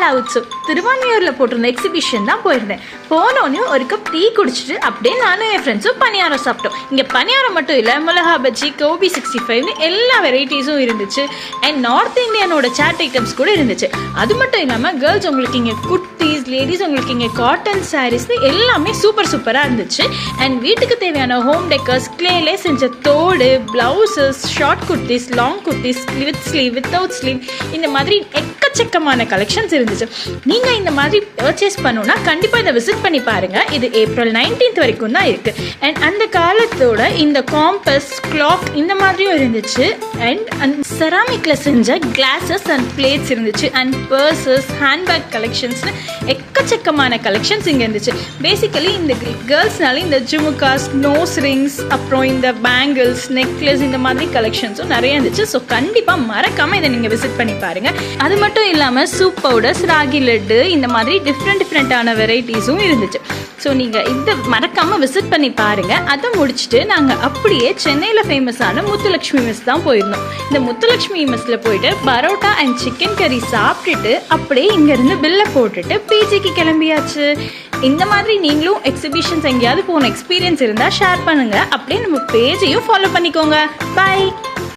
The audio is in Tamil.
பாலா உற்சவ் திருவான்மியூரில் போட்டிருந்த எக்ஸிபிஷன் தான் போயிருந்தேன். போனோன்னு ஒரு கப் டீ குடிச்சிட்டு அப்படியே நானும் என் ஃப்ரெண்ட்ஸும் பணியாரம் சாப்பிட்டோம். இங்கே பணியாரம் மட்டும் இல்லை, மிளகா பஜ்ஜி, கோபி 65 எல்லா வெரைட்டிஸும் இருந்துச்சு. அண்ட் நார்த் இந்தியனோட சாட் ஐட்டம்ஸ் கூட இருந்துச்சு. அது மட்டும் இல்லாமல் கேர்ள்ஸ் உங்களுக்கு இங்கே குர்த்திஸ், லேடிஸ் உங்களுக்கு இங்கே காட்டன் சாரீஸ் எல்லாமே சூப்பராக இருந்துச்சு. அண்ட் வீட்டுக்கு தேவையான ஹோம் டெக்கர்ஸ், கிளேலே செஞ்ச தோடு, blouses, short kurtis, long kurtis, with sleeve, without sleeve, இந்த மாதிரி எக்கச்சக்கமான கலெக்ஷன்ஸ் இருந்துச்சு. நீங்கள் இந்த மாதிரி பர்ச்சேஸ் பண்ணணும்னா கண்டிப்பாக இதை விசிட் பண்ணி பாருங்கள். இது ஏப்ரல் 19 வரைக்கும் தான் இருக்குது. அண்ட் அந்த காலத்தோட இந்த காம்பஸ், கிளாக் இந்த மாதிரியும் இருந்துச்சு. அண்ட் செராமிக்கில் செஞ்ச கிளாஸஸ் அண்ட் பிளேட்ஸ் இருந்துச்சு. அண்ட் பர்சஸ், ஹேண்ட்பேக் கலெக்ஷன்ஸ்னு எக்கச்சக்கமான கலெக்ஷன்ஸ் இங்கே இருந்துச்சு. பேசிக்கலி இந்த கேர்ள்ஸ்னால இந்த ஜுமுக்காஸ், நோஸ் ரிங்ஸ், அப்புறம் இந்த பேங்கிள்ஸ், நெக்லஸ் இந்த மாதிரி கலெக்ஷன்ஸும் நிறைய இருந்துச்சு. ஸோ கண்டிப்பாக மறக்காமல் இதை நீங்கள் விசிட் பண்ணி பாருங்கள். அது மட்டும் இல்லாமல் சூப் பவுடர்ஸ், ராகி லட்டு இந்த மாதிரி டிஃப்ரெண்ட்டான வெரைட்டிஸும் இருந்துச்சு. ஸோ நீங்கள் இதை மறக்காமல் விசிட் பண்ணி பாருங்கள். அதை முடிச்சுட்டு நாங்கள் அப்படியே சென்னையில் ஃபேமஸான முத்துலட்சுமி மெஸ் தான் போயிருந்தோம். இந்த முத்துலட்சுமி மெஸ்ஸில் போயிட்டு பரோட்டா அண்ட் சிக்கன் கறி சாப்பிட்டுட்டு அப்படியே இங்கேருந்து பில்லை போட்டுட்டு பிஜிக்கு கிளம்பியாச்சு. இந்த மாதிரி நீங்களும் எக்ஸிபிஷன்ஸ் எங்கேயாவது போன எக்ஸ்பீரியன்ஸ் இருந்தால் ஷேர் பண்ணுங்கள். அப்படியே நம்ம பேஜையும் ஃபாலோ பண்ணிக்கோங்க. பாய்.